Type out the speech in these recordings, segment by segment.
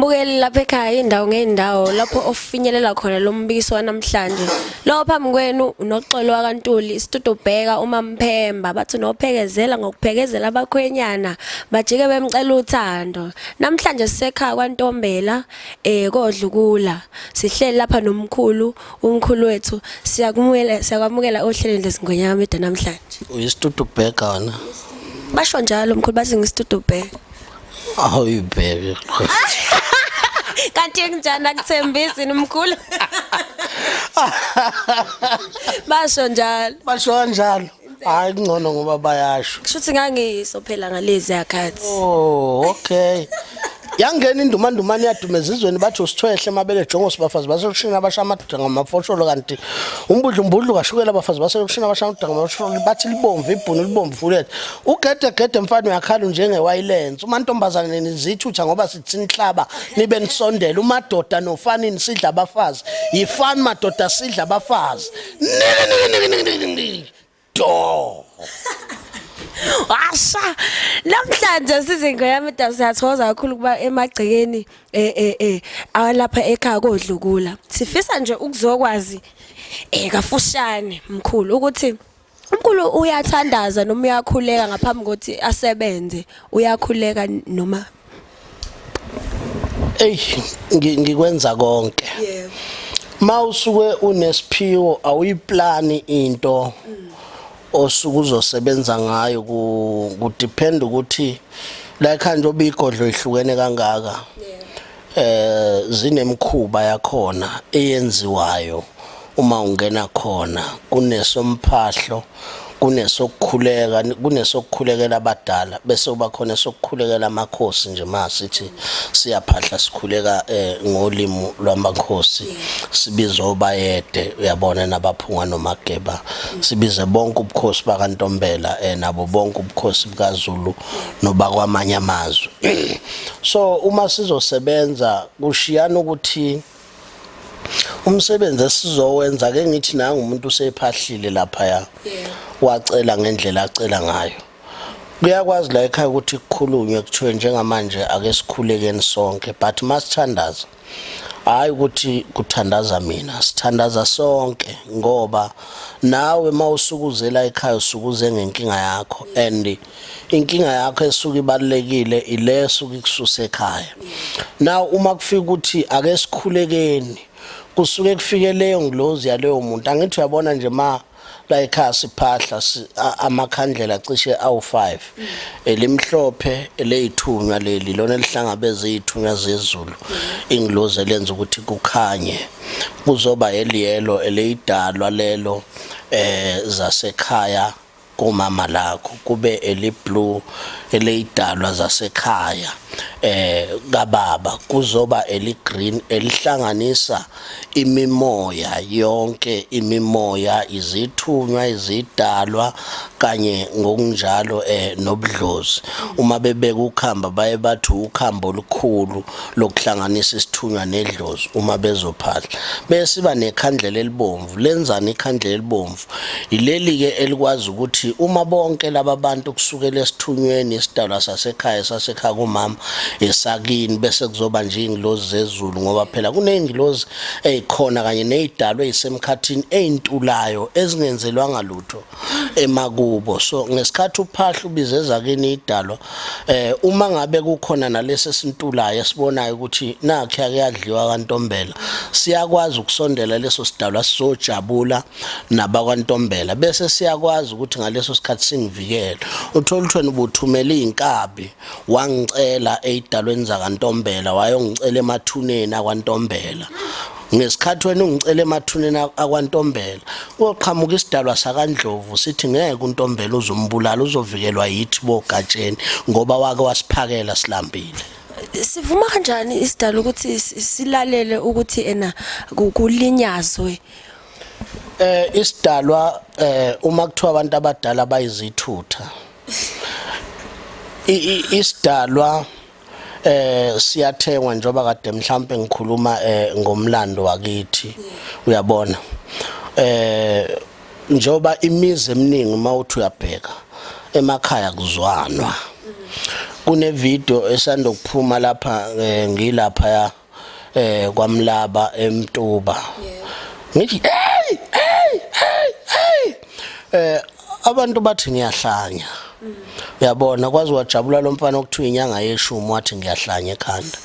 mbukeli lapha ekhaya indawo ngeendawo lapho ofinyelela khona lo mbiso namhlanje. Lo phambi kwenu unoxolo waKaNtuli, iStudio Bheka, uMamphemba bathi nophekezela ngokuphekezela abakhwenyana bajike bemcela uthando. Namhlanje sisekhaya kwaNtombela kodlukula. Sihleli lapha nomkhulu, umkhulu wethu. Siyakwamukela ohlelweni lesingonyama mede namhlanje. uyiStudio Bheka wena. Basho njalo umkhulu bathi ngiStudio Bheka. Awuyibheke. Kanti njani akuthembisi nomkhulu? Basho njalo. Basho kanjalo. Hayi ngcono ngoba bayasho. Kushuthi ngangiso phela ngalezi yakhathi. Oh, okay. Yangena indumandumane yadumeza izweni bathi usithwehle mabele jongo sibafazi baselushini abashama ngamafosholo kanti umbudlu kashukela abafazi baselushini abashama ngamafosholo bathi libomvu ibhunu libomvu fulethe ugede mfana uyakhala njengewayilens umantombazane nizithutha ngoba sithini inhlaba nibe nisondela umadoda nofanini sidla abafazi yifani madoda sidla abafazi do Washa namhlanje sizingoyami siyathokoza kakhulu kuba emagcekeni awalapha ekhaya kodlukula. Sifisa nje ukuzokwazi kafushane mkhulu ukuthi umkhulu uyathandaza noma uyakhuleka ngaphambi kokuthi asebenze uyakhuleka noma ngikwenza konke. yebo Mawusuke unesiphiwo awuyiplani into osuku uzosebenza ngayo ku-depend ukuthi la khanje obigodlo ihlukene kangaka zinemkhuba yakhona eyenziwayo uma ungena khona kunesomphahlo kunesokukhulekela abadala bese kuba khona sokukhulekela amakhosi nje masithi siyaphahla sikhuleka ngolimi lwamakhosi sibizwa obayede uyabona nabaphunga nomageba sibize bonke ubukhosi bakaNtombela nabo bonke ubukhosi bukaZulu nobakwamanye amazwe. So uma sizosebenza kushiyana ukuthi umsebenzi esizowenza ke ngithi nanga umuntu usephahlile lapha ya wacela ngendlela acela ngayo kuyakwazi la ekhaya ukuthi kukhulunywe kuthiwe njengamanje ake sikhulekeni sonke but masithandaza hayi ukuthi kuthandaza mina sithandaza sonke ngoba nawe mawusukuzela ekhaya usukuze ngenkinga yakho and inkinga yakho esuka ibalekile ileso kususa ekhaya. Now uma kufika ukuthi ake sikhulekeni kusuke kufike leyo nglozi yaleyo muntu angithi uyabona nje ma la ekhaya siphahla amakhandlela cishe awu5 elimhlophe eleyithunywa leli lona elihlangabeze izithunywa zezulu inglozi lenza ukuthi kukhanye kuzoba eliyelo eleyidalwa lelo zasekhaya kumama lakho kube eliblue eleyidalwa zasekhaya kababa kuzoba eligreen elihlanganisa imimoya yonke imimoya izithunywa izidalwa kanye ngokunjalo nobudlozi uma bebeka ukhamba baye bathi ukhambo olukhulu lokuhlanganisa isithunywa nedlozi uma bezophahla bese siba nekhandlela elibomvu lenzani ikhandlela elibomvu ileli ke elikwazi ukuthi uma bonke laba bantu kusukela esithunyweni isidalwa sasekhaya kumama esakini bese kuzoba nje inglozi zezulu ngoba phela kuneyingilozi ezikhona kanye nezidalwa ezisemkhathini ezintulayo ezingenzelwanga lutho emakubo. So ngesikhathi uphahla ubizeza kini idalwa uma ngabe kukhona nalesi sintulayo esibonayo ukuthi nakhe yakuyadliwa kaNtombela siyakwazi ukusondela leso sidalwa sizojabula nabakwaNtombela bese siyakwazi ukuthi ngaleso sikhathi singivikele uthola uthweni ubuthumela izinkabi wangicela eyidalweni zakaNtombela wayongicela emathuneni akwaNtombela ngesikhathi wena ungicela emathuneni akwaNtombela uqhamuka isidalwa sakaNdlovu sithi ngeke uNtombela uzombulala uzovikelwa yithi bogatsheni ngoba wake wasiphakela silambile. Sivuma kanjani isidalo ukuthi silalele ukuthi kulinyazwe isidalwa uma kuthiwa abantu abadala bayizithutha isidalwa siyathengwa njoba kade mhlambe ngikhuluma ngomlando wakithi uyabona njoba imizi eminingi mawuthi uyabheka emakhaya kuzwanwa kune video esanda kuphuma lapha ngilapha kwaMlaba eMtuba ngithi abantu bathi ngiyahlanya uyabona kwazi wajabula lo mfana okuthiwa inyanga yeshumi wathi ngiyahlanya ekhanda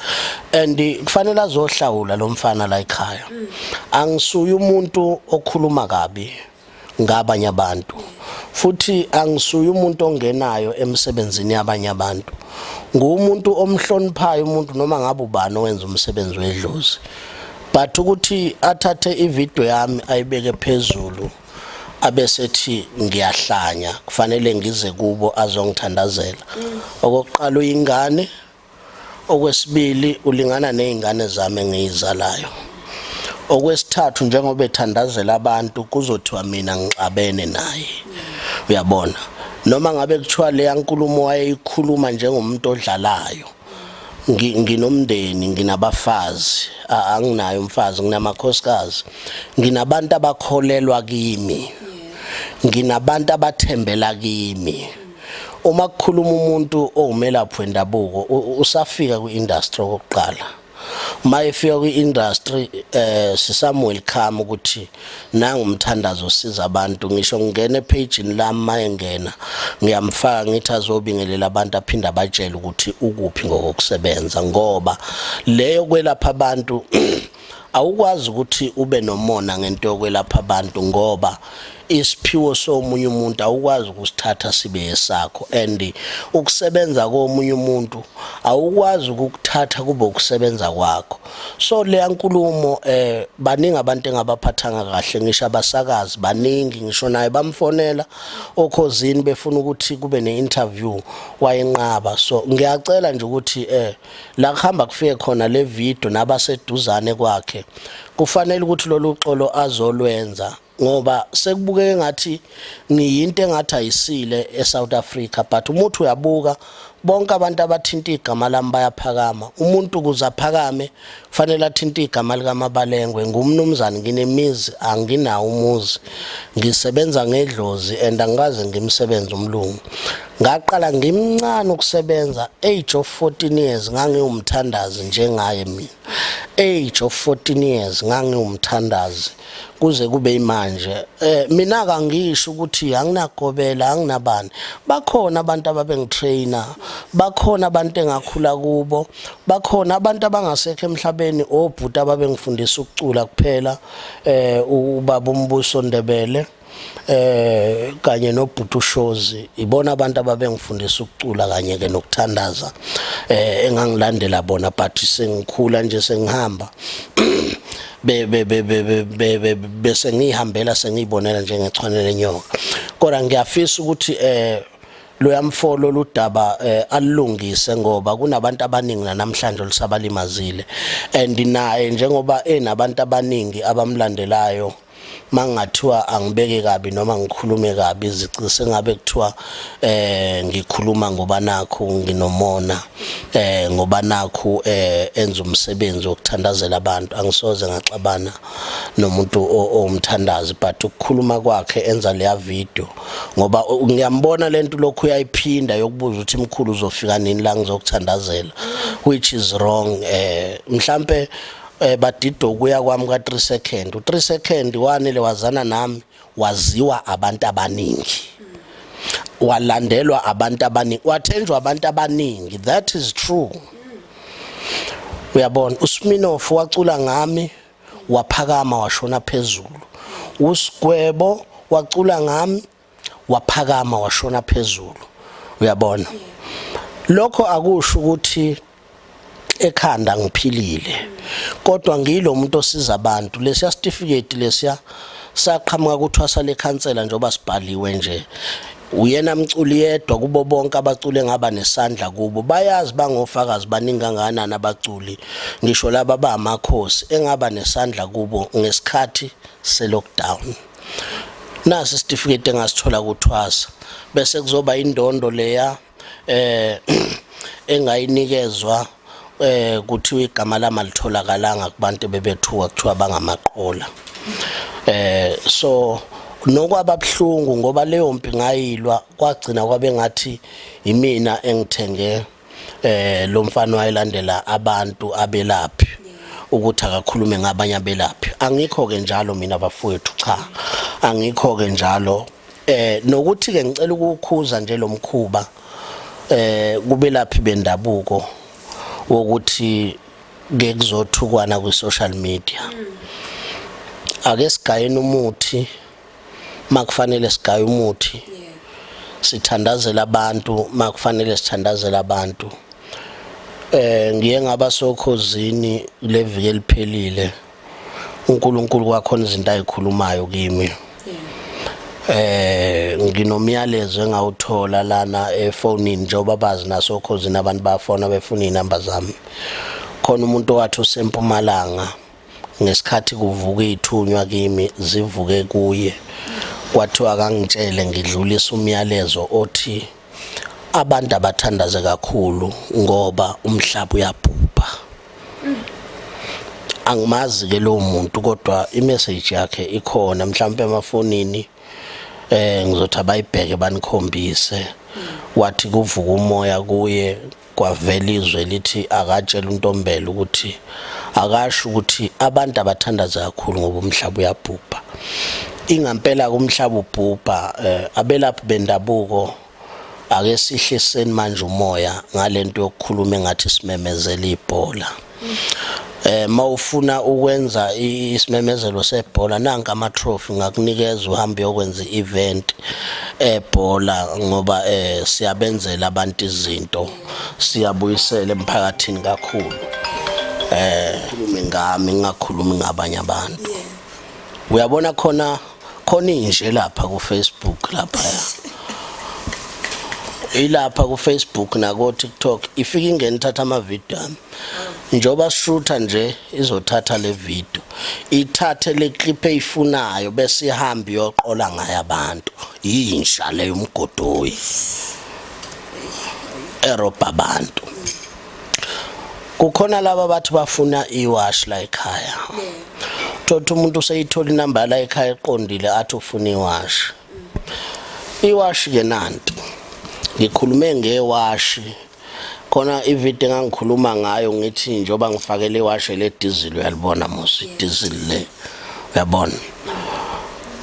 and kufanele azohlawula lo mfana la ekhaya angisuye umuntu okhuluma kabi ngabanye abantu futhi angisuye umuntu ongenayo emsebenzini yabanye abantu ngumuntu omhloniphayo umuntu noma ngabe ubani owenza umsebenzi wedlozi but ukuthi athathe ivideo yami ayibeke phezulu abesethi ngiyahlanya kufanele ngize kubo azongithandazela okokuqala uyingane okwesibili ulingana nezingane zami engizalayo okwesithathu njengoba ethandazela abantu kuzothiwa mina ngixabene naye uyabona noma ngabe kuthiwa le yankulumo wayeyikhuluma njengomuntu odlalayo nginomndeni nginabafazi anginayo umfazi nginamakhosikazi nginabantu abakholelwa kimi nginabantu abathembela kimi uma kukhuluma umuntu owumelaphi wendabuko usafika kwi-industry okokuqala mayefika kwi-industry sisamwelcome ukuthi nangumthandazo osiza abantu ngisho ngene epageini lami mayengena ngiyamfaka ngithi azobingelela abantu aphinda abatshela ukuthi ukuphi ngokusebenza ngoba leyo kwelapha abantu awukwazi ukuthi ube nomona ngento yokwelapha abantu ngoba isiphiwo somunye umuntu awukwazi ukusithatha sibe esakho and ukusebenza komunye umuntu awukwazi ukuthatha kube ukusebenza kwakho so le yankulumo baningi abantu engabaphathanga kahle ngisho abasakazi baningi ngisho naye bamfonela okhosini befuna ukuthi kube ne-interview wayenqaba so ngiyacela nje ukuthi la kuhamba kufike khona le video nabaseduzane kwakhe kufanele ukuthi lolu xolo azolwenza ngoba sekubukeke ngathi ngiyinto engathi ayisile eSouth Africa but umuntu uyabuka bonke abantu abathinta igama lami bayaphakama umuntu ukuze aphakame kufanele athinta igama likaMabalengwe ngumnumzane nginemizi anginawo umuzi ngisebenza ngedlozi and angikaze ngimsebenza umlungu ngaqala ngimncane ukusebenza age of 14 years ngangiwumthandazi njengaye mina age of 14 years ngangiwumthandazi kuze kube imanje mina kangisho ukuthi anginagobela anginabani bakhona abantu ababengitrainer bakhona abantu engakhula kubo bakhona abantu abangasekho emhlabeni obhuti ababengifundisa ukucula kuphela ubaba uMbuso Ndebele kanye nobhuti uShozi ibona abantu ababengifundisa ukucula kanye ke nokuthandaza engangilandela bona but sengikhula nje sengihamba bese ngihambela sengiyibonela njengechwane lenyoka kodwa ngiyafisa ukuthi lo yamfolo ludaba alungise ngoba kunabantu abaningi namhlanje olisabalimazile and naye njengoba enabantu abaningi abamlandelayo mangathiwa angibeke kabi noma ngikhulume kabi izici sengabe kuthiwa ngikhuluma ngoba nakho nginomona ngoba nakho enza umsebenzi wokuthandazela abantu angisoze ngaxabana nomuntu omthandazi but ukukhuluma kwakhe enza leya video ngoba ngiyambona lento lokhu uyayiphinda yokubuza ukuthi imkhulu uzofika nini la ngizokuthandazela which is wrong mhlambe badido kuya kwami ka3 second u3 second wanele wazana nami waziwa abantu abaningi walandelwa abantu abaningi wathenjwa abantu abaningi that is true uyabona uSminoff wacula ngami waphakama washona phezulu uSgwebo wacula ngami waphakama washona phezulu uyabona lokho akusho ukuthi ekhanda ngiphilile kodwa ngilo umuntu osiza abantu lesiya certificate lesiya saqhamuka kuthwasa lekhansela njoba sibhaliwe nje uyena mculi yedwa kubo bonke abacule ngaba nesandla kubo bayazi bangofakazi baningi kangakanani abaculi ngisho laba bamakhosi engaba nesandla kubo ngesikhathi se-lockdown nasi certificate engasithola kuthwasa bese kuzoba indondo leya engayinikezwa kuthiwa igama lami litholakalanga kubantu bebethuka kuthiwa bangamaqola so nokwababhlungu ngoba leyo mpi ngayilwa kwagcina kwabe ngathi imina engithenge lo mfana wayelandela abantu abelaphi ukuthi akakhulume ngabanye abelaphi. Angikho ke njalo mina bafowethu, cha, angikho ke njalo. Nokuthi ke ngicela ukukhuza nje lo mkhuba kubelaphi bendabuko wokuthi ngekuzothukwana ku social media. Ake sigayene umuthi makufanele sigaye umuthi, sithandazela abantu makufanele sithandazela abantu. Ngiye ngaba sokhozini leviki eliphelile, uNkulunkulu kwakhona izinto ayikhulumayo kimi. Nginomyalezo engawuthola lana efonini njengoba bazi nasokhozini abantu bafona befuna inamba zami. Khona umuntu wathi useMpumalanga ngesikhathi kuvuka ithunywa kimi zivuke kuye, kwathiwa akangitshele ngidlulisa umyalezo othi abantu abathandaze kakhulu ngoba umhlaba uyabhubha. Angimazi ke lo muntu kodwa imessage yakhe ikhona mhlawumbe emafonini, ngizothi abayibheke banikhombise. Wathi kuvuka umoya kuye kwavela izwe lithi akatshela uNtombela ukuthi akasho ukuthi abantu abathandaza kakhulu ngoba umhlaba uyabhubha. Ingampela kumhlaba ubhubha, abelaphi bendabuko ake sihliseni manje umoya ngalento yokukhuluma engathi simemezela ibhola. Mawufuna ukwenza isimemezelo sebhola nanka ama trophy ngakunikeza uhambe uyokwenza i-event ebhola ngoba siyabenzela abantu izinto, siyabuyisela emphakathini kakhulu. Khulumi ngami ngakhulumi ngabanye abantu. Uyabona khona inje lapha ku Facebook lapha. Ilapha ku Facebook na ku TikTok ifika ingene ithatha ama video ami. Njoba shooter nje izothatha le video, ithathe le clip eyifunayo bese ihamba yoqola ngaye abantu. Yinsha le umgodoyi eroba abantu. Kukhona laba bathi bafuna iwash la ekhaya. Thothi umuntu useyithola inamba la ekhaya eqondile athi ufuna iwash. Iwash ke nanti ngikhulume ngewash. Khona ivideo engangikhuluma ngayo ngithi njoba ngifakele iwash le diesel, uyalibona musi diesel le, uyabona.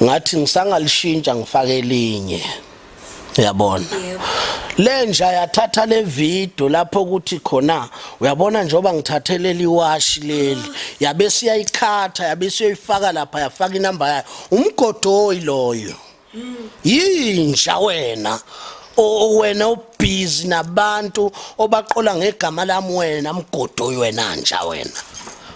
Ngathi ngisangalishintsha ngifake elinye, uyabona. Lenja yathatha le video lapho ukuthi khona uyabona njoba ngithathele iwash leli yabe siyayikhatha yabe siyifaka lapha yafaka inamba yayo. Umgodoyi loyo. Yinja wena. Wena ubhizi nabantu obaqola ngegama lami wena mgodoyi wena nja wena.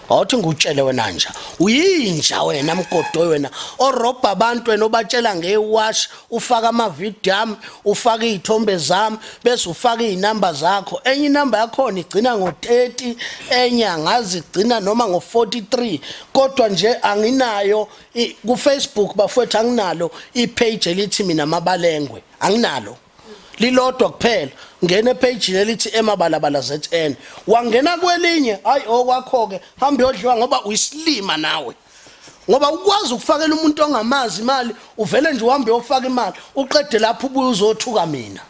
Awuthi ngutshele wena nja. Uyinja wena mgodoyi wena oroba abantu wena obatshela ngewash, ufaka ama video ami, ufaka izithombe zami bese ufaka izinamba zakho. Enye inamba yakho igcina ngo30, enye angazi igcina noma ngo43. Kodwa nje anginayo ku Facebook bafowethu, anginalo ipage elithi mina Mabalengwe, anginalo. Lilodwa kuphela. Ngene epage elithi Emabalabala ZN. Wangena kwelinye, hayi okwakho ke hamba uyodliwa ngoba uyisilima nawe. Ngoba ukwazi ukufakela umuntu ongamazi imali, uvele nje uhambe uyofaka imali, uqede lapho ubuye uzothuka mina.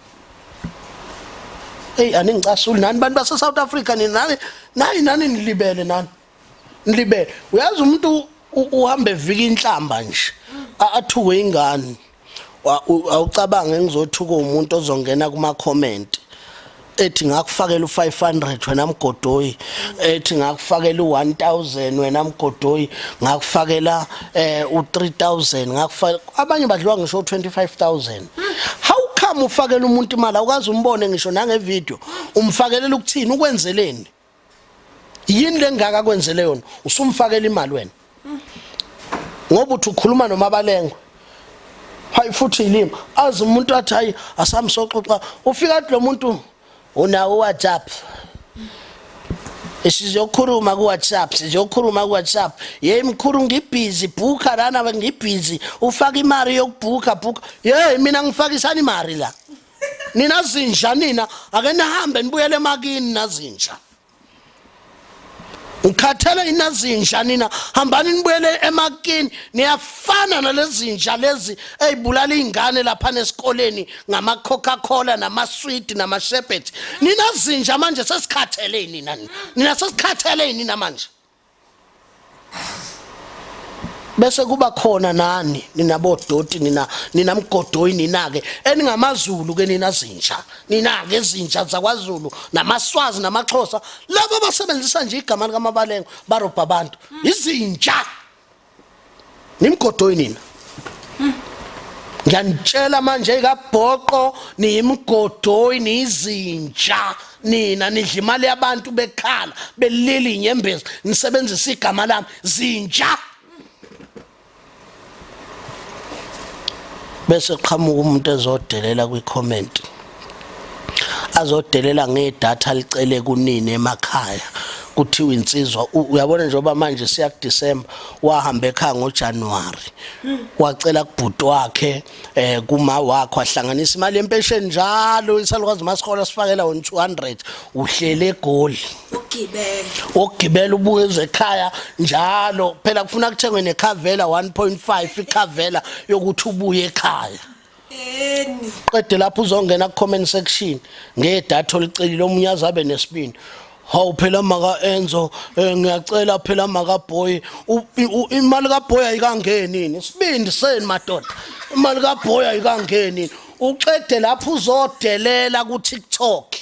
Hey aningicasuli nani bantu base South Africa nani nilibele nani. Nilibele. Uyazi umuntu uhambe evika inhlamba nje athuke ingane. Awucabange ngizothuka umuntu ozongena kuma comment ethi ngakufakela u500 wena mgodoyi, ethi ngakufakela u1000 wena mgodoyi, ngakufakela u3000, ngakufakela abanye badliwa ngisho 25000. How come ufakela umuntu imali awukazi umbone ngisho nange video umfakelela ukuthini ukwenzeleni? Yini lengaka kwenzele yona usumfakela imali wena? Ngoba uthi ukhuluma noMabalengwe hayi futhi ilima azi umuntu athi hayi asamsoxoxa ufika lo muntu unawo WhatsApp sizokhuluma ku WhatsApp yey mkhulu ngibhizi bhuka lana ngibhizi ufaka imali yokubhuka yey mina ngifakisana imali la nina zinja nina ake nihambe nibuyele emakini nazinja ngikhathele inazinja nina hambani nibuyele emakini niyafana nalezinja lezi ezibulala izingane lapha nesikoleni ngama Coca-Cola nama sweet nama sherbet nina zinja manje sesikhathele nina sesikhathele nina manje bese kuba khona nani ninabodoti nina mgodoyi nina ke eningamazulu ke nina zinja nina ke zinja zakwaZulu namaswazi namaXhosa labo basebenzisa nje igama likaMabalengo barobha abantu izinja nimgodoyi nina ngiyanitshela manje kaBhoqo nimgodoyi nizinja nina nidla imali yabantu bekhala belila inyembezi nisebenzisa igama lami zinja bese qhamuka umuntu ezodelela kwi-comment azodelela ngedatha licele kunini emakhaya kuthiwa insizwa uyabona njengoba manje siya kuDisemba wahamba ekhaya ngoJanuary wacela kubhuti wakhe kuma wakhe wahlanganisa imali yempesheni njalo isalukazi masikhola sifakela 200 uhlele eGoli ukugibela ubuye ekhaya njalo phela kufuna kuthengwe nekhavela 1.5 ikhavela yokuthi ubuye ekhaya qede lapho uzongena ku comment section ngedatha olicelile omunye azabe nesibindi hawu phela maka Enzo ngiyacela phela maka Boy imali ka Boy ayikangeni isibindi seni madoda imali ka Boy ayikangeni uqede lapho uzodelela ku TikTok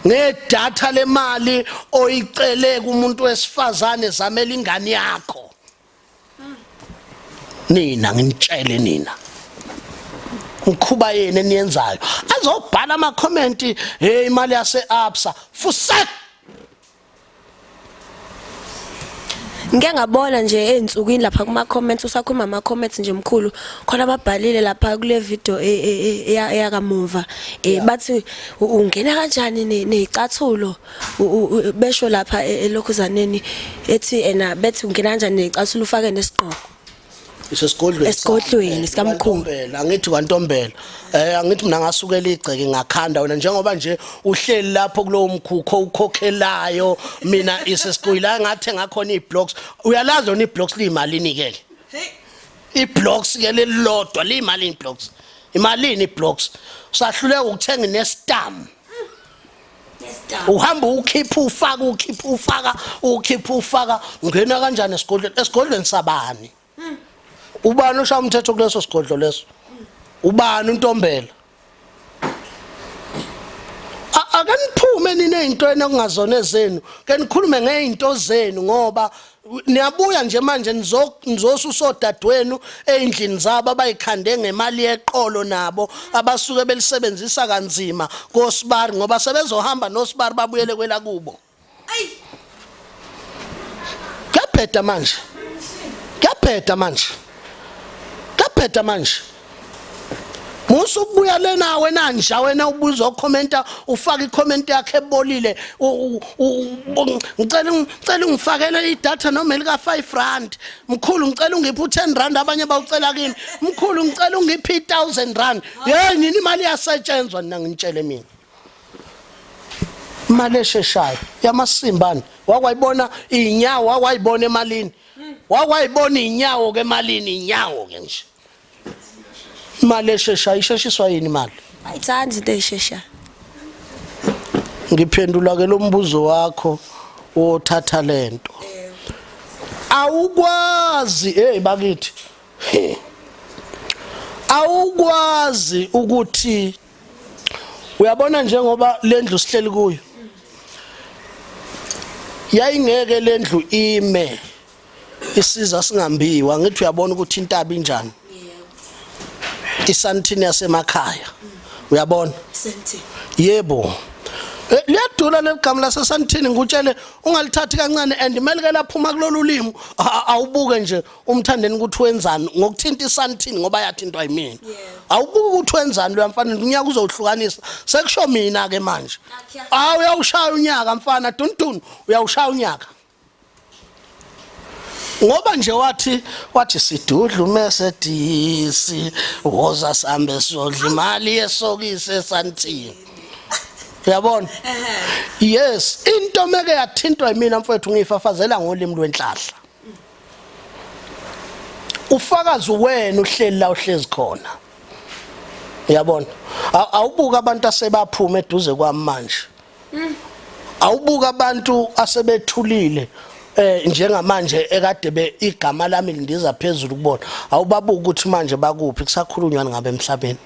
ngedatha lemali oyicele kumuntu wesifazane zamela ingane yakho nina nginitshele nina ngikhuba yena eniyenzayo azobhala ama comment hey imali yase Absa fusek ngeke ngabona nje einsukwini lapha kuma comments usakhuluma ama comments nje mkhulu khona ababhalile lapha kule video eyakamuva bathi ungena kanjani nezicathulo besho lapha elokhuzaneni ethi ena bethi ungena kanjani nezicathulo ufake nesiqoko esigodlweni sikamkhulu angithi kwantombela angithi mina ngasukela igceke ngakhanda wena njengoba nje uhleli lapho kulowo mkhukho ukhokhelayo mina isesiquyila ngathe ngakhona iblocks uyalazi wona iblocks liyimalini ke iblocks ke lelilodwa liyimalini iblocks imalini iblocks usahluleka ukuthenga nestam uhamba ukhipha ufaka ungena kanjani esigodlweni sabani ubani usha umthetho kuleso sigodlo leso ubani untombela akaniphume nine into enokungazona ezenu ke nikhulume ngeinto zenu ngoba niyabuya nje manje nizosusodadwenu endlini zabo abayikhande ngemali yeqolo nabo abasuke belisebenzisa kanzima koSibari ngoba sebezohamba noSibari babuyele kwela kubo kaphetha manje musukubuya lena wena nja wena ubuzo commenta ufaka icomment yakhe ebolile ngicela ungifakele idatha noma elika 5 rand mkhulu ngicela ungiphe u10 rand abanye bawucela kimi mkhulu ngicela ungiphe 1000 rand hey nini imali yasetshenzwa nina ngintshele mina imali esheshayo yamasimbani wakwayibona inyawo wakwayibona emalini wakwayibona inyawo ke emalini inyawo ke nje imali esheshayo isheshiswa yini imali ayithandi into esheshayo ngiphendula ke lo mbuzo wakho othatha lento awukwazi hey bakithi awukwazi ukuthi uyabona njengoba lendlu sihleli kuyo yayingeke lendlu ime isiza singambiwa ngithi uyabona ukuthi intaba injani isantini yasemakhaya uyabona yebo liyadula legama lasesantini ngutshele ungalithathi kancane and imelike laphuma kulolu limo awubuke nje umthandeni ukuthi wenzani ngokuthinta isantini ngoba yathintwa yimina awubuke ukuthi wenzani lo mfana unyaka uzohlukanisa sekusho mina ke manje uyawushaya unyaka mfana tuntunu uyawushaya unyaka ngoba nje wathi sidudla uMercedes woza sambe sodla imali yesokisi esantini uyabona yes into meke yathintwa yimina mfowethu ngifafazela ngolimi lwenhlahla ufakazi wena uhleli la uhlezi khona uyabona awubuka abantu asebaphuma eduze kwami manje awubuka abantu asebethulile njengamanje ekade igama lami lindiza phezulu kubona awubabuka ukuthi manje bakuphi kusakhulunywa ngabe emhlabeni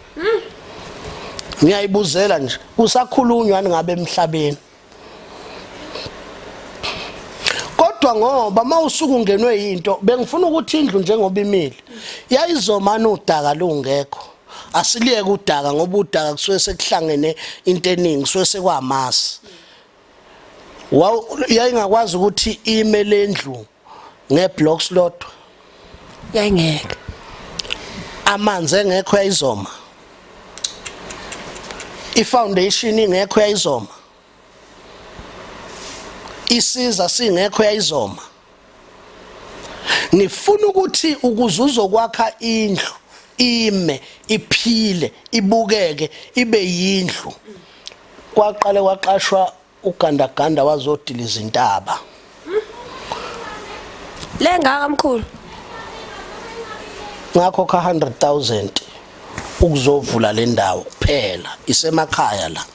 ngiyayibuzela nje kusakhulunywa ngabe emhlabeni kodwa ngoba mawusuku ungenwe yinto bengifuna ukuthi indlu njengoba imile yayizomana udaka lungekho asiliyeke udaka ngoba udaka kusuke sekuhlangene into eningi kusuke sekwamasi yayingakwazi ukuthi ime lendlu ngeblocks lodwa yayingeke amanzi engekho yayizoma ifoundation ingekho yayizoma isiza singekho yayizoma ngifuna ukuthi ukuze uzokwakha indlu ime iphile ibukeke ibe yindlu kwaqale kwaqashwa ugandaganda wazodiliza intaba lengaka mkhulu ngakho ka 100,000 ukuzovula le ndawo kuphela isemakhaya la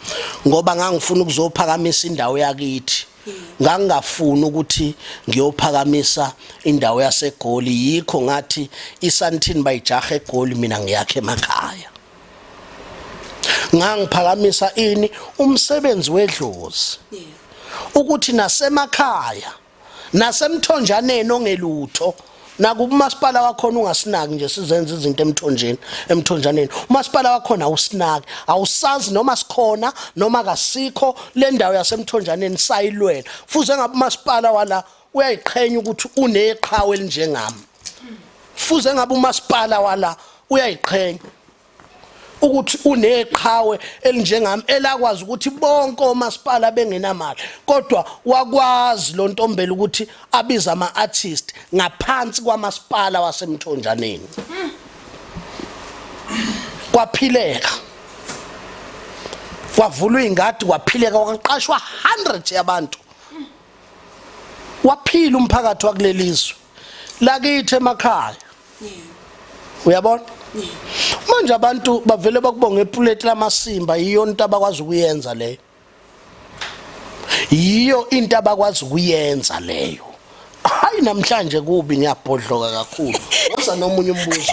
ngoba ngangifuna ukuzophakamisa indawo yakithi ngangafuni ukuthi ngiyophakamisa indawo yaseGoli yikho ngathi isantini bayijaha eGoli mina ngiyakhe emakhaya ngangiphakamisa ini umsebenzi wedlozi ukuthi nasemakhaya nasemthonjaneni ongelutho nakumasipala wakhona ungasinaki nje sizenza izinto emthonjaneni umasipala wakhona awusinaki awusazi noma sikhona noma kasikho le ndawo yasemthonjaneni sayilwela fuze ngabe umasipala wala uyayiqhenya ukuthi uneqhawe elinjengami fuze ngabe umasipala wala uyayiqhenya ukuthi uneqhawe elinjengami elakwazi ukuthi bonke omasipala bengenamali kodwa wakwazi lo ntombela ukuthi abiza ama-artist ngaphansi kwamasipala wasemthonjaneni kwaphileka kwavulwa ingadi kwaphileka kwaqashwa 100 yabantu waphila umphakathi wakulelizwe lakithi emakhaya uyabona manje abantu bavele bakubonga epuleti lamasimba yiyo into abakwazi ukuyenza leyo yiyo into abakwazi ukuyenza leyo hayi namhlanje kubi ngiyabhodloka kakhulu wasa nomunye umbuzo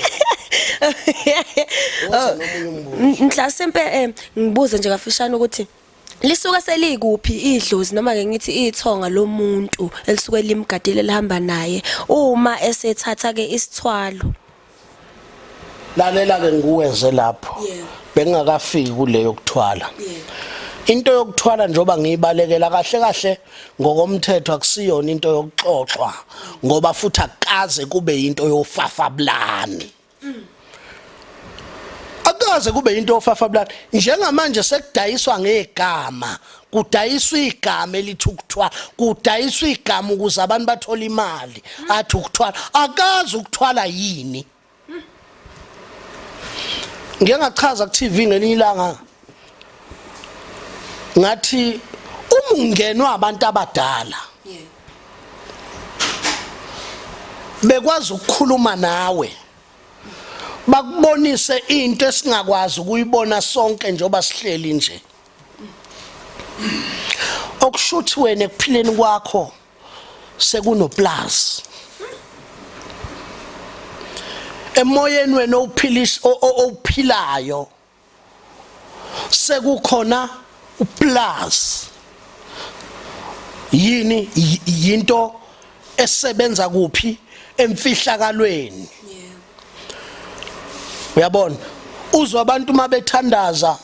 mhlasimpe ngibuze nje kafishane ukuthi lisuka selikuphi idlozi noma ke ngithi ithonga lomuntu elisuke limgadile lihamba naye uma esethatha ke isithwalo lalela ke nguweze lapho bengakafiki kuleyo kuthwala into yokuthwala njoba ngiyibalekela kahle kahle ngokomthetho akusiyona into yokuxoxwa ngoba futhi akaze kube into yofafabulani akaze kube into yofafabulani njengamanje sekudayiswa ngegama kudayiswa igama elithi ukuthwala kudayiswa igama ukuze abantu bathola imali athi ukuthwala akazi ukuthwala yini ngiyangachaza ku TV ngelinye ilanga ngathi uma ungenwa abantu abadala bekwazi ukukhuluma nawe bakubonise into esingakwazi ukuyibona sonke njoba sihleli nje okushuthi wena ekuphileni kwakho sekunoplus emoyeni wena ophilayo sekukhona uplus yini yinto esebenza kuphi emfihlakalweni uyabona uzwa abantu mabethandaza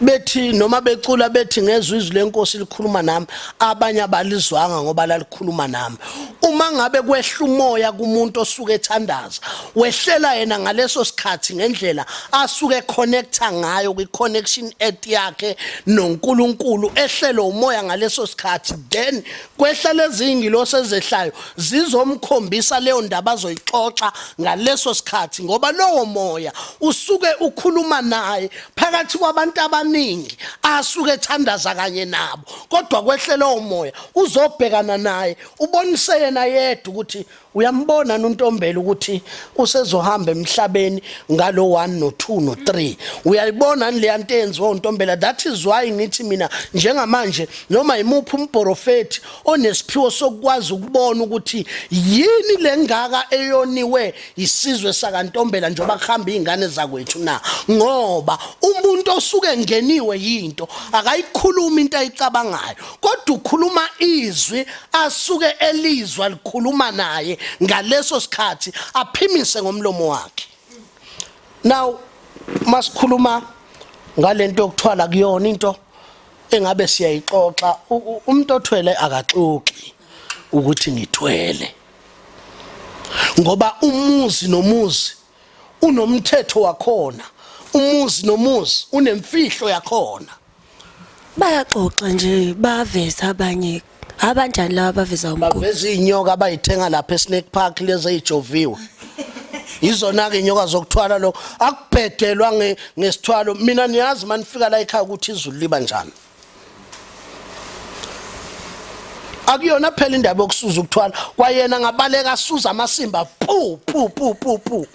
bethi noma becula bethi ngezwe izwi lenkosi likhuluma nami abanye abalizwanga ngoba lalikhuluma nami uma ngabe kwehla umoya kumuntu osuke ethandaza wehlela yena ngaleso sikhathi ngendlela asuke connecta ngayo kwi-connection earth yakhe noNkulunkulu ehlelo umoya ngaleso sikhathi then kwehla lezingi losezehlayo zizomkhombisa leyo ndaba azoyixoxa ngaleso sikhathi ngoba lowo moya usuke ukhuluma naye phakathi kwabantu abaningi asuke ethandaza kanye nabo kodwa kwehlela umoya uzobhekana naye ubonise yena yedwa ukuthi uyambona uNtombela ukuthi usezohamba emhlabeni ngalo 1 no 2 no 3 uyayibona le nto enziwa uNtombela. That is why ngithi mina njengamanje noma imuphi umprofeti onesiphiwo sokwazi ukubona ukuthi yini lengaka eyoniwe isizwe sakaNtombela njoba kuhamba izingane zakwethu na, ngoba umuntu osuke engeniwe yinto akayikhuluma into ayicabangayo kodwa ukhuluma izwi asuke elizwa likhuluma naye ngaleso sikhathi aphimise ngomlomo wakhe. Now masikhuluma ngalento yokuthwala kuyona into engabe siyayixoxa, umuntu othwele akaxoxi ukuthi ngithwele, ngoba umuzi nomuzi unomthetho wakhona, umuzi nomuzi unemfihlo yakhona. Bayaxoxa nje baveza abanye abanjani laba baveza umkhulu. Baveza inyoka abayithenga lapha eSnake Park lezi ezijoviwe. Izona ke inyoka zokuthwala lo akubhedelwa ngesithwalo. Mina niyazi manifika la ekhaya ukuthi izulu liba njani. Akuyona phela indaba yokusuza ukuthwala kwayena ngabaleka asuza amasimba pu pu pu pu pu.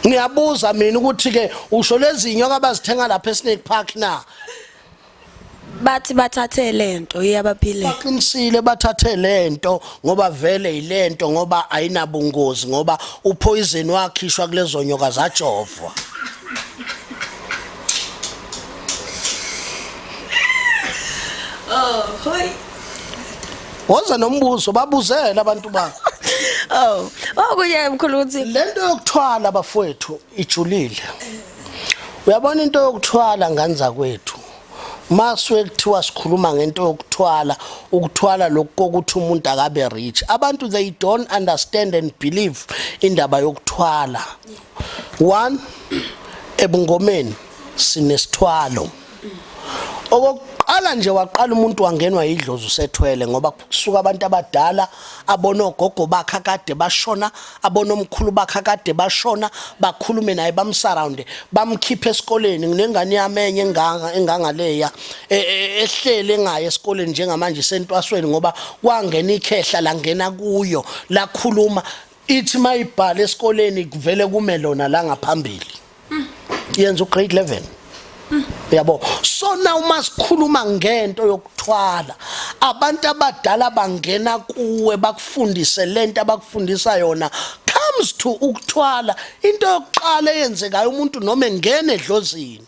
Ngiyabuza mina ukuthi ke usho lezi inyoka abazithenga lapha eSnake Park na bathi bathathe lento iyabaphile. Baqinisile bathathe lento ngoba vele ilento ngoba ayinabungozi ngoba upoison wakhishwa kulezo nyoka zajovwa. Oh, hoy. Woza nombuzo babuzela abantu bakho. Okunye mkhulu uthi lento yokuthwala bafowethu ijulile. Uyabona into yokuthwala nganza kwethu. Maswe kuthiwa sikhuluma ngento yokuthwala, ukuthwala lokuthi umuntu akabe rich. Abantu they don't understand and believe indaba yokuthwala. One, ebungomeni sinesithwalo. Okokuqala nje waqala umuntu wangenwa idlozi usethwele ngoba kusuka abantu abadala abona ogogo bakhe kade bashona, abona omkhulu bakhe kade bashona, bakhulume naye bamsurround, bamkhipha esikoleni. Nginengane yami enye engangaleya ehlele engaye esikoleni njengamanje sentwasweni ngoba kwangena ikhehla la ngena kuyo lakhuluma ithi mayibhala esikoleni kuvele kume lona la ngaphambili yenza ugrade 11. Yabo, so now masikhuluma ngento yokuthwala abantu abadala bangena kuwe bakufundise lento abakufundisa yona comes to ukuthwala. Into yokuqala eyenzekayo umuntu noma engene edlozini,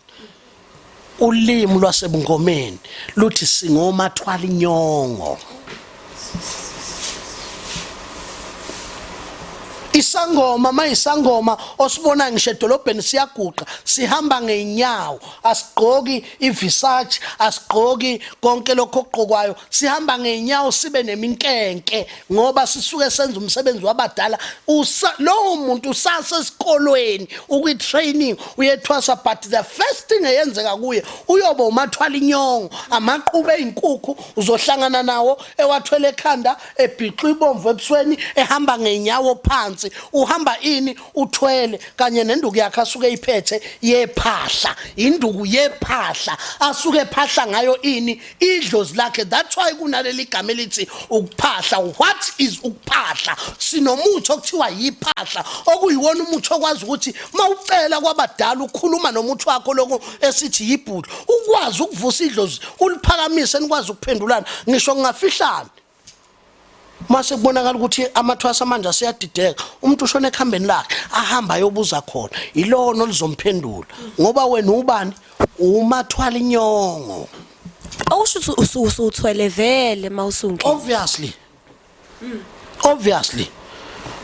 ulimi lwasebungomeni luthi singomathwala inyongo. Isangoma mayisangoma osibona ngisho edolobheni siyaguqa sihamba ngeenyawo, asigqoki iVersace, asigqoki konke lokho okugqokwayo, sihamba ngeenyawo sibe neminkenke ngoba sisuke senza umsebenzi wabadala. Lo muntu usase esikolweni ukwi-training uyethwasa, but the first thing eyenzeka kuye uyoba umathwala inyongo, amaqhube einkukhu uzohlangana nawo ewathwele ekhanda, ebhixa ibomvu ebusweni, ehamba ngeenyawo phansi. Uhamba ini uthwele kanye nenduku yakhe asuke iphethe yephahla, induku yephahla asuke ephahla ngayo ini idlozi lakhe. That's why kunaleli igama elithi ukuphahla. What is ukuphahla? Sinomuthi okuthiwa yiphahla okuyiwona umuthi okwazi ukuthi mawucela kwabadala ukhuluma nomuthi wakho lokho esithi yibhudu, ukwazi ukuvusa idlozi uliphakamise nikwazi ukuphendulana ngisho kungafihlana. Mase kubonakala ukuthi amathwasa manje asiyadideka, umuntu ushona ekhambeni lakhe ahamba ayobuza khona ilona olizomphendula ngoba wena ubani umathwala inyongo. Awusho usuthwele vele mawusunke. Obviously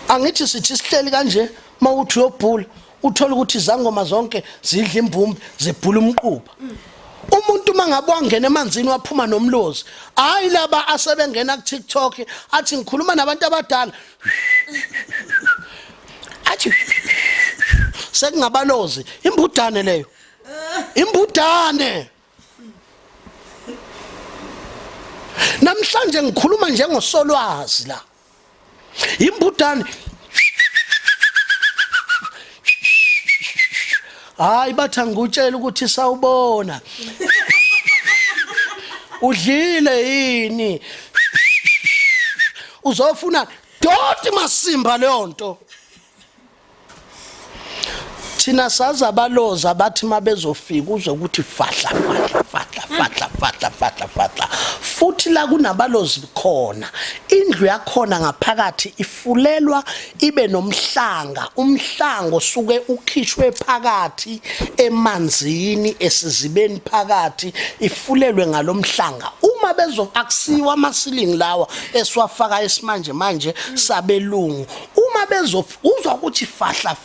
angithi sithi sihleli kanje mawuthi uyobhula uthola ukuthi izangoma zonke zidla imbumbi zebhula umquba. Umuntu mangabe wangena emanzini waphuma nomlozi, hayi laba asebengena ku TikTok athi ngikhuluma nabantu abadala athi sekungabalozi. Imbudane leyo, imbudane. Namhlanje ngikhuluma njengosolwazi la, imbudane hayi bathi angikutshela ukuthi sawubona udlile yini uzofuna doti masimba leyo nto thina saza abaloza bathi mabezofika uzwe ukuthi fahla futhi la kunabalozi khona indlu yakhona ngaphakathi ifulelwa ibe nomhlanga umhlango suke ukhishwe phakathi emanzini esizibeni phakathi ifulelwe ngalomhlanga uma akusiwa amasilingi lawa esiwafaka esimanje manje sabelungu uma uzwa ukuthi fahla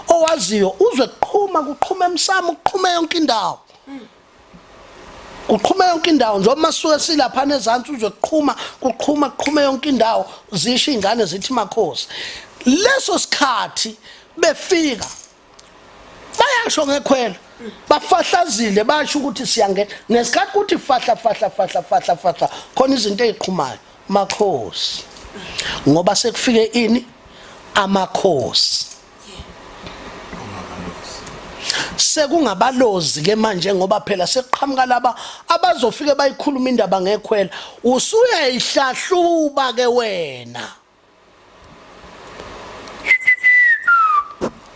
owaziyo uzwe kuqhuma emsamo kuqhuma yonke indawo uqhuma yonke indawo njengoba masuke silapha nezantsi uzwe kuqhuma yonke indawo zisho ingane zithi makhosi leso sikhathi befika bayasho ngekhwela bafahlazile basho ukuthi siyangena nesikhathi ukuthi fahla khona izinto eziqhumayo makhosi ngoba sekufike ini amakhosi sekungabalozi ke manje ngoba phela sekuqhamuka laba abazofike bayikhuluma indaba ngekhwela usuyayihlahluba ke wena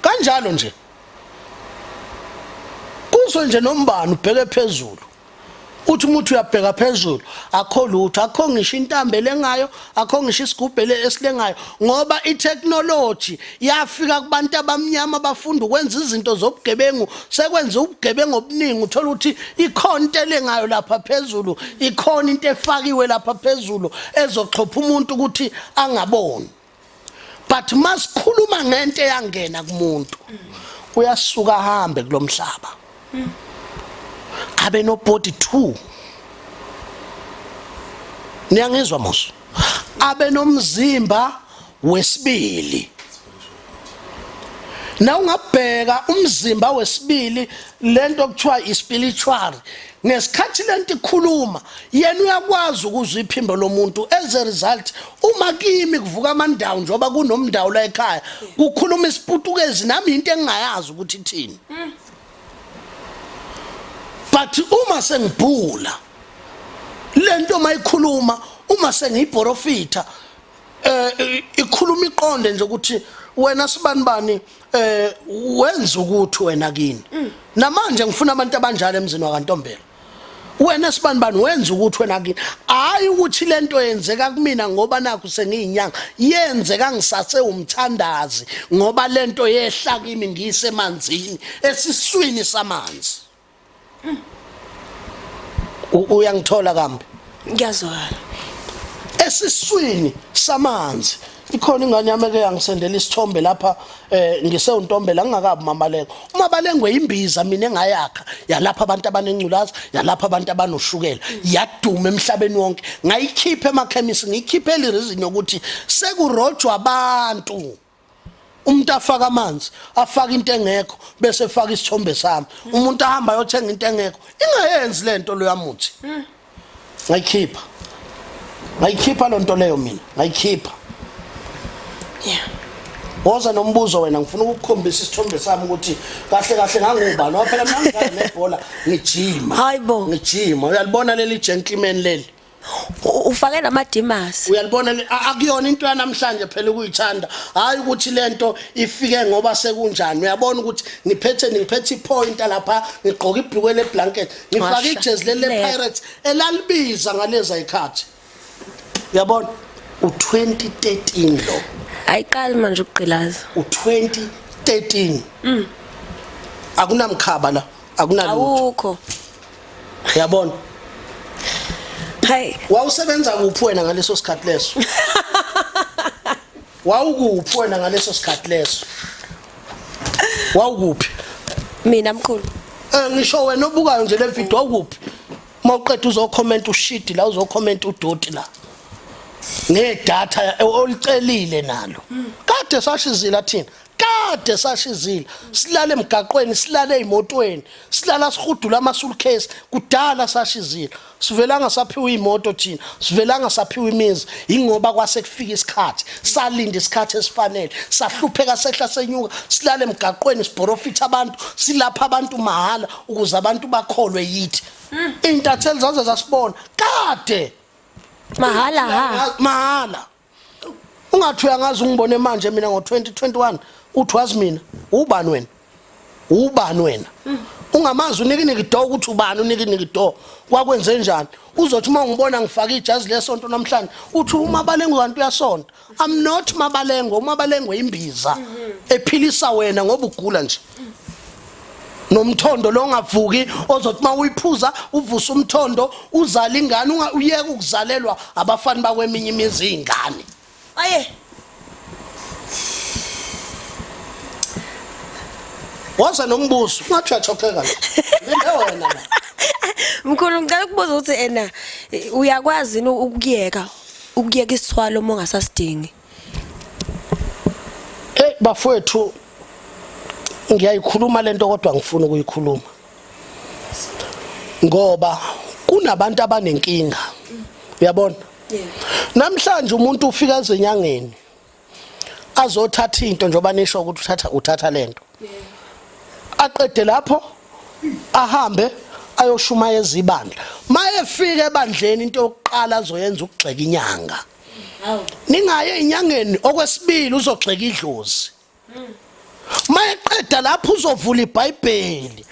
kanjalo nje kuzo nje nombani ubheke phezulu uthi umuntu uyabheka phezulu akho lutho akho ngisho intambo lengayo akho ngisho isigubhele esilengayo ngoba itechnology yafika kubantu abamnyama abafunda ukwenza izinto zobugebengu sekwenza ubugebengu obuningi uthola ukuthi ikhonto lengayo lapha phezulu ikhona into efakiwe lapha phezulu ezoxhopha umuntu ukuthi angaboni but masikhuluma ngento eyangena kumuntu uyasuka ahambe kulomhlaba abe no body 2 niyangizwa moso abe nomzimba wesibili na ungabheka umzimba wesibili lento okuthiwa ispiritual ngesikhathi lento ikhuluma yena uyakwazi ukuzwa iphimbo lomuntu as a result uma kimi kuvuka amandawo njoba kunomndawo la ekhaya kukhuluma isiputukezi nami into engingayazi ukuthi ithini but uma sengibhula lento mayikhuluma uma sengiyiprofita ikhuluma iqonde nje ukuthi wena sibanibani wenza ukuthi wena kini namanje ngifuna abantu abanjalo emzini waKaNtombela wena sibanibani wenza ukuthi wena kini hayi ukuthi lento yenzeka kumina ngoba nakho sengiyinyanga yenzeka ngisase umthandazi ngoba lento yehla kimi ngisemanzini esiswini samanzi uyangithola kambe ngiyazwala esiswini samanzi ikhona ingane yami eke yangisendela isithombe lapha ngisewuntombela ngingakabi umabalengwe imbiza mina engayakha yalapha abantu abanenculaza yalapha abantu abanoshukela yaduma emhlabeni wonke ngayikhipha emakhemisi ngiyikhiphe elizini yokuthi sekurojwa abantu umuntu afaka amanzi afaka into engekho bese efaka isithombe sami umuntu ahamba ayothenga into engekho ingayenzi lento lo yamuthi ngayikhipha lonto leyo mina ngayikhipha woza nombuzo wena ngifuna ukukukhombisa isithombe sami ukuthi kahle ngangubani ngoba phela mina ngidlala nebhola ngijima hayibo ngijima uyalibona leli gentleman leli ufake namadimas uyalibona akuyona into yanamhlanje phela ukuyithanda hayi ukuthi lento ifike ngoba sekunjani uyabona ukuthi ngiphethe ipointer lapha ngigqoka ibhlukwe leblanket ngifaka ijezi le Pirates elalibiza ngaleza ikhathi uyabona u2013 lo ayiqali manje ukugqilaza u2013 akunamkhaba la akunalutho awukho uyabona hayi wawusebenza kuphi wena ngaleso sikhathi leso wawukuphi wena ngaleso sikhathi leso wawukuphi mina mkhulu ngisho wena obukayo nje le video wawukuphi mawuqeda uzocomment ushit la uzocomment udoti la nedatha olicelile nalo kade sashizila thina kade sashizile silale emgaqweni silale ezimotweni silala sihudula ama-suitcase kudala sashizile sivelanga saphiwa imoto thina sivelanga saphiwa imizi ingoba kwase kufika isikhathi salinda isikhathi esifanele sahlupheka sehla senyuka silale emgaqweni sibhorofitha abantu silapha abantu mahala ukuze abantu bakholwe yithi intatheli zaze zasibona kade mahala ungathi uyangazi ungibone manje mina ngo2021 uthi wazi mina ubani wena ungamazi unikiniki do ukuthi ubani unikiniki do kwakwenze njani uzothi uma ungibona ngifaka ijazi lesonto namhlanje uthi uMabalengo kanti uyasonta I'm not uMabalengo imbiza ephilisa wena ngoba ugula nje nomthondo lo ngavuki ozothi mawuyiphuza uvusa umthondo uzala ingane uyeke ukuzalelwa abafani bakweminye imizi izingane aye waza nombuso ungathi uyachokheka nje wena la mkhulu ngicela ukubuza ukuthi ena uyakwazi ukuyeka isithwalo uma ungasasidingi bafowethu ngiyayikhuluma lento kodwa ngifuna ukuyikhuluma ngoba kunabantu abanenkinga uyabona namhlanje umuntu ufika ezinyangeni azothatha into njoba nisho ukuthi uthatha lento aqede lapho ahambe ayoshuma ezibandla mayefika ebandleni into yokuqala azoyenza ukugxeka inyanga ningaye inyangeni okwesibili uzogxeka idlozi mayeqeda lapho uzovula iBhayibheli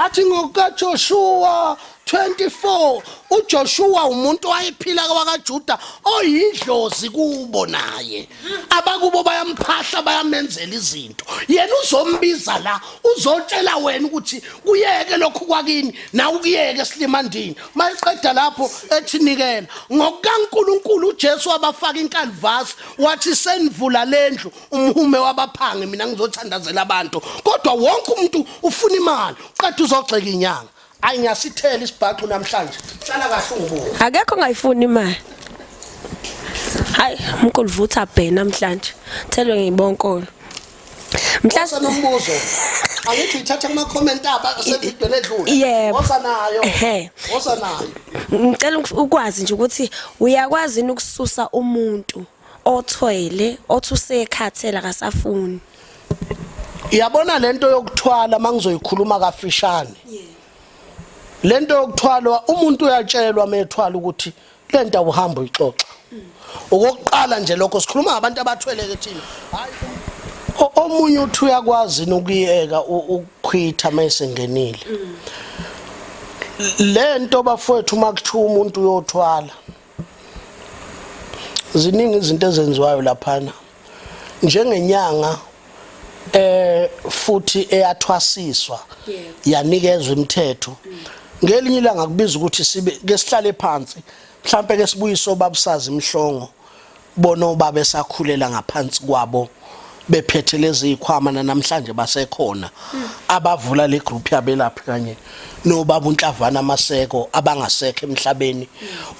athi ngokaJoshua 24 uJoshua umuntu wayephila kwaJuda oyidlozi kubo naye abakubo bayamphahla bayamenzela izinto yena uzombiza la uzotshela wena ukuthi kuyeke lokhu kwakini na ukuyeke esilimandini mayiqeda lapho ethi nikela ngokukaNkuluNkulu uJesu wabafaka inkalvasi wathi senivula lendlu umhume wabaphangi mina ngizothandazela abantu kodwa wonke umuntu ufuna imali uqeda uzogxeka inyanga ayingasithela isibhaxu namhlanje hlala kahle ungibuka akekho ongayifuni imali hayi mkhulu vutha bhe namhlanje thelwe ngibonkolo mhlawumbe nombuzo angithi uthatha kuma comment aba asevidweni edlule osanayo ngicela ukwazi nje ukuthi uyakwazi ukususa umuntu othwele othi usekhathela kasafuni iyabona lento yokuthwala mangizoyikhuluma kafishane lento yokuthwalwa umuntu uyatshelwa methwala ukuthi lento awuhamba uyixoxa okokuqala nje lokho sikhuluma abantu abathweleke thina hayi omunye uthi uyakwazi nokuyeka ukukhwitha mayisengenile lento bafowethu makuthiwa umuntu uyothwala ziningi izinto ezenziwayo laphana njengenyanga futhi eyathwasiswa yanikezwe imithetho ngelinye ilanga kubiza ukuthi sibe ke sihlale phansi mhlambe ke sibuyise obabusazi imhlongo bona obaba esakhulela ngaphansi kwabo bephethe lezi ikhwama namhlanje basekhona abavula le group yabelaphi kanye nobaba uNhlavana Maseko abangasekho emhlabeni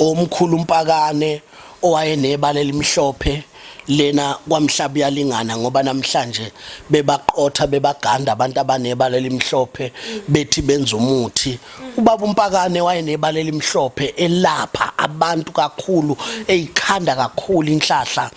omkhulu uMpakane owayenebala elimhlophe lena kwamhlaba yalingana ngoba namhlanje bebaqotha bebaganda abantu abanebala elimhlophe bethi benza umuthi ubaba uMpakane wayenebala elimhlophe elapha abantu kakhulu eyikhanda kakhulu inhlahla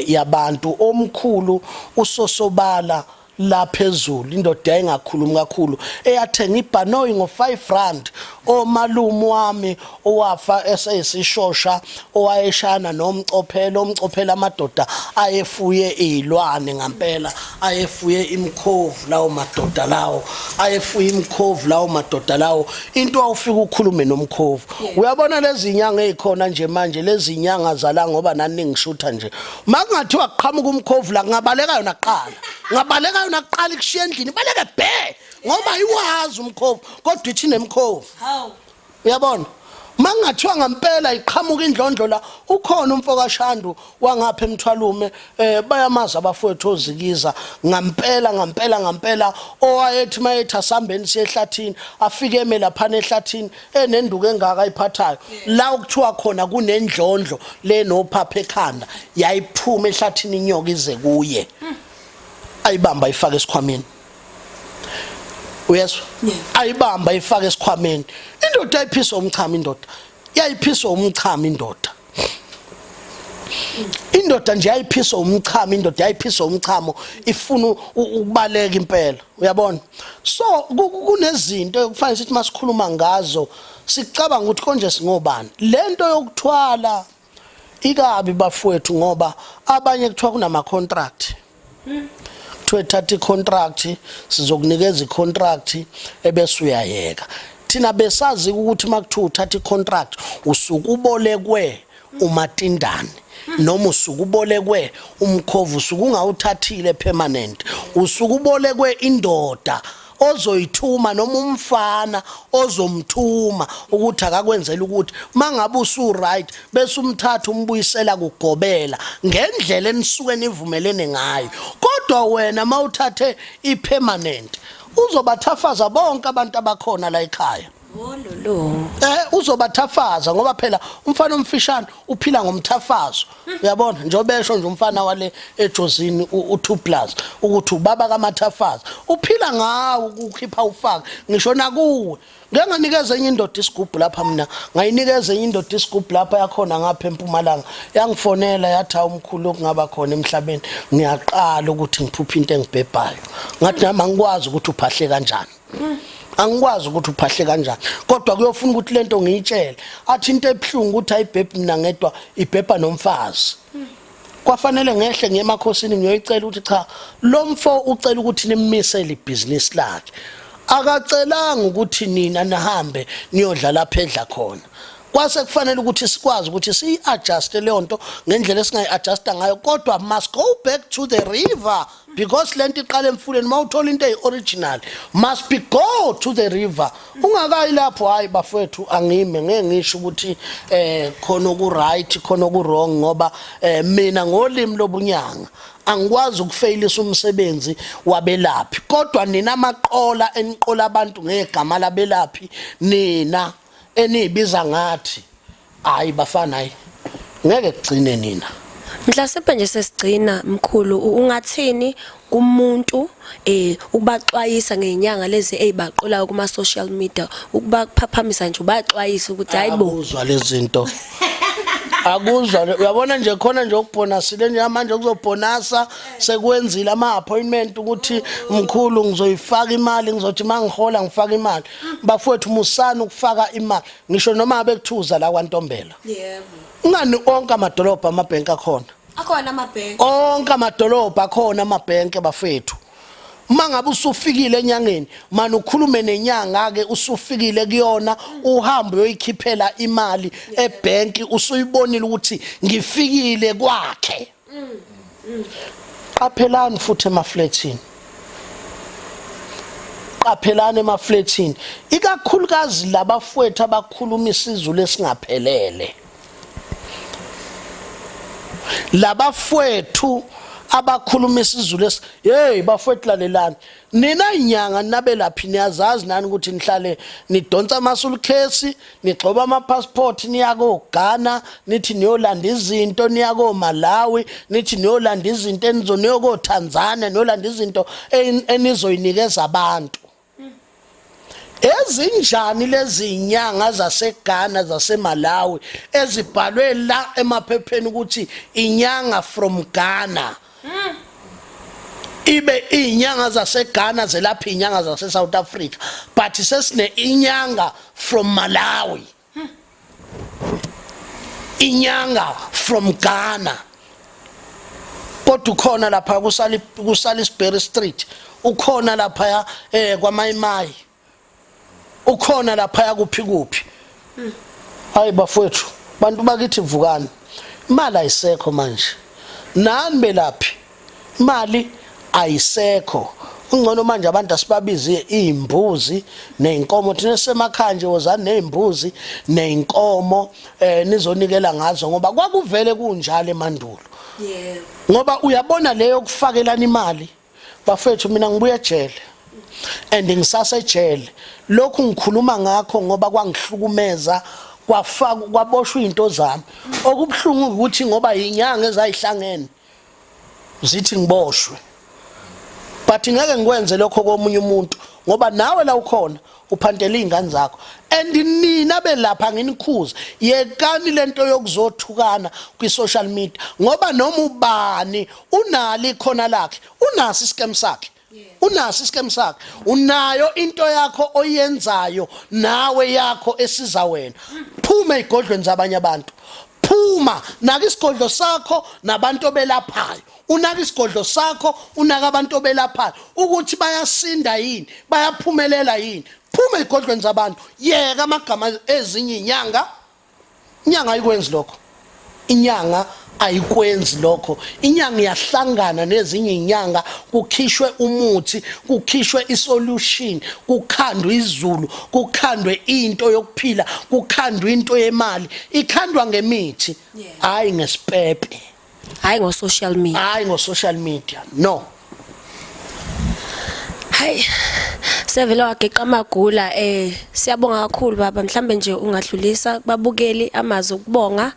yabantu omkhulu uSosobala la phezulu indoda engakhulumi kakhulu eyathenga ibhanoyi ngo5 omalume wami owafa eseyisishosha owayeshana nomcophela amadoda ayefuye izilwane ngempela ayefuye imkhovu lawo madoda lawo ayefuye imkhovu lawo madoda lawo into awufika ukukhulume nomkhovu uyabona lezi inyanga ezikhona nje manje lezi inyanga zala ngoba nani ngishutha nje makungathiwa qhamuka umkhovu la ngabaleka yona kuqala naqala ikushiya endlini baleke bhe ngoba ayiwazi umkhovu kodwa ithi nemkhovu uyabona mangathiwa ngempela iqhamuka indlondlo la ukhona umfokashandu wangapha emthwalume bayamaza abafowethu ozikiza ngempela owayethi mayethi asambeni siyehlathini afike emelaphana ehlathini enenduku engaka ayiphathayo la ukuthiwa khona kunendlondlo le nophapha ekhanda yayiphuma ehlathini inyoka ize kuye ayibamba ifake esikhwameni. Uyezwa? Ayibamba ifake esikhwameni. Indoda ayiphiswa umchamo indoda. Yayiphiswa umchamo indoda. Indoda nje ayiphiswa umchamo indoda ayiphiswa umchamo ifuna ukubaleka impela. Uyabona? So kunezinto okufanele sithi masikhuluma ngazo sicabanga ukuthi konje singobani. Lento yokuthwala ikabi bafowethu ngoba abanye kuthiwa kunama contract. Kuthiwa thatha icontract sizokunikeza icontract ebese uyayeka. Thina besazi ukuthi makuthiwa uthatha icontract usuku ubolekwe umatindane noma usuku ubolekwe umkhovu usuku ungawuthathile permanent usuku ubolekwe indoda ozoyithuma noma umfana ozomthuma ukuthi akakwenzela ukuthi mangabe usu right bese umthatha umbuyisela kugobela ngendlela enisuke nivumelene ngayo kodwa wena mawuthathe ipermanent uzobathafaza bonke abantu abakhona la ekhaya. Uzobathafaza ngoba phela umfana omfishane uphila ngomthafazo. Uyabona njobesho nje umfana wale eJozini u2+ ukuthi ubaba kaMathafaza uphila ngawo ukukhipha ufaka ngisho nakuwe ngeke nganikeze enye indoda isigubhu lapha mina ngayinikeze enye indoda isigubhu lapha yakhona ngapha eMpumalanga yangifonela yathi umkhulu okungaba khona emhlabeni ngiyaqala ukuthi ngiphuphe into engibhebhayo ngathi nami angikwazi ukuthi uphahle kanjani. Angikwazi ukuthi uphahle kanjani kodwa kuyofuna ukuthi lento ngiyitshele athi into ebhlungu ukuthi ayibhebhi mina ngedwa ibhebha nomfazi. Kwafanele ngehle ngiyemakhosini ngiyoyicela ukuthi cha lo mfo ucela ukuthi nimmisele ibusiness lakhe akacelanga ukuthi nina nahambe niyodlala phedla khona. Kwase kufanele ukuthi sikwazi ukuthi siyi-adjust leyo nto ngendlela esingayi-adjusta ngayo kodwa must go back to the river because lento iqala emfuleni mawuthola into eyi-original must be go to the river. Ungakayi lapho hayi bafowethu angime ngeke ngisho ukuthi khona oku-right khona oku-wrong ngoba mina ngolimi lobunyanga angikwazi ukufeyilisa umsebenzi wabelaphi kodwa nina amaqola eniqola abantu ngegama labelaphi nina enibiza ngathi hayi bafana hayi ngeke kugcine nina. Mhlasimbe nje sesigcina mkhulu ungathini kumuntu ukubaxwayisa ngenyanga lezi ezibaqolayo kuma social media ukubaphaphamisa nje ubaxwayisa ukuthi hayibo uzwa lezi zinto akuzwa uyabona nje khona nje ukubonasile nje manje ukuzobonasa sekwenzile ama appointment ukuthi mkhulu ngizoyifaka imali ngizothi mangihola ngifaka imali bafowethu musana ukufaka imali ngisho noma bekuthuza la kwaNtombela. Yebo. Ungani onke amadolobha amabhenki akhona amabhenki onke amadolobha akhona amabhenki bafethu. Mangabe usufikile enyangeni manje ukhulume nenyanga ke usufikile kuyona uhambe uyikhiphela imali ebank usuyibonile ukuthi ngifikile kwakhe. Qaphelani futhi emafletini. Qaphelani emafletini ikakhulukazi labafowethu abakhuluma isizulu esingaphelele. Labafowethu abakhuluma isizulu hey bafowethu lalelani nina inyanga nabelaphi niyazazi nani ukuthi nihlale nidonsa amasulu case nigxoba ama passport niyako Ghana nithi niyolanda izinto niyako Malawi nithi niyolanda izinto enizoniyoko Tanzania niyolanda izinto enizoyinikeza abantu. Ezinjani lezi inyanga zaseGhana zaseMalawi ezibhalwe la emaphepheni ukuthi inyanga from Ghana ibe inyanga zaseGhana zelapha inyanga zaseSouth Africa but sesine inyanga from Malawi inyanga from Ghana kodwa ukhona lapha kuSalisbury Street ukhona lapha kwaMayimayi ukhona lapha kuphi hayi bafowethu bantu bakithi vukani imali ayisekho manje nani belaphi imali ayisekho ungcono manje abantu asibabize izimbuzi neinkomo thina semakhaya nje wozani nezimbuzi neinkomo nizonikela ngazo ngoba kwakuvele kunjalo emandulo. Yebo Ngoba uyabona leyo kufakelana imali bafethu mina ngibuya ejele and ngisase ejele lokhu ngikhuluma ngakho ngoba kwangihlukumeza kwaboshwa into zami okubhlungu ukuthi ngoba inyanga ezayihlangene zithi ngiboshwe but ngeke ngikwenze lokho komunye umuntu ngoba nawe la ukhona uphantela izingane zakho and nina belapha nginikhuza yekani lento yokuzothukana kwi-social media ngoba noma ubani unali khona lakhe unasi scam sakhe unasi scam sakhe unayo into yakho oyenzayo nawe yakho esiza wena phuma igodlweni zabanye abantu phuma naka isigodlo sakho nabantu obelaphayo unaka isigodlo sakho unaka abantu obelaphayo ukuthi bayasinda yini bayaphumelela yini phuma igodlweni zabantu yeka amagama ezinye inyanga ayikwenzi lokho inyanga ayikwenzi lokho inyanga iyahlangana nezinye inyanga kukhishwe umuthi kukhishwe isolution kukhandwe izulu kukhandwe into yokuphila kukhandwe into yemali ikhandwa ngemithi hayi ngesipepe hayi ngo-social media no. Hayi sevela wageqa amagula siyabonga kakhulu baba mhlambe nje ungadlulisa babukeli amazwi okubonga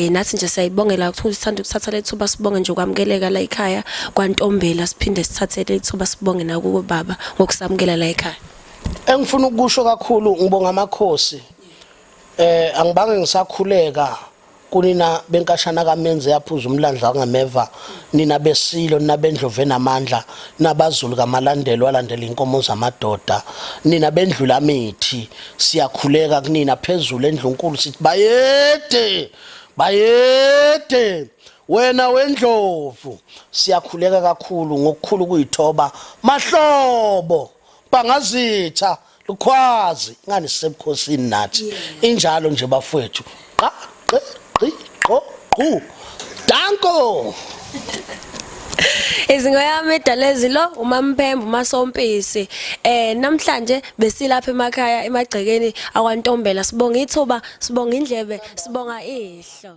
nathi nje siyayibongela ukuthi sithanda ukuthatha lethuba sibonge nje ukwamukeleka la ekhaya kwaNtombela siphinde sithathe lethuba sibonge nakubo baba ngokusamukela la ekhaya. Engifuna ukusho kakhulu ngibonga amakhosi angibange ngisakhuleka kunina benkashana kaMenze yaphuza umlandla ngameva nina besilo nina bendlove namandla nabazulu kamalandelo walandela inkomo zamadoda nina bendlula mithi siyakhuleka kunina phezulu endlunkulu sithi bayede wena wendlovu siyakhuleka kakhulu ngokukhulu kuyithoba mahlobo bangazitha lukhwazi ngani sisebukhosini nathi injalo nje bafowethu danko Izingoyami edalezi lo uMamphembu uMasompisi namhlanje besilapha emakhaya emagcekeni akwaNtombela sibonga ithuba sibonga indlebe sibonga ihlo.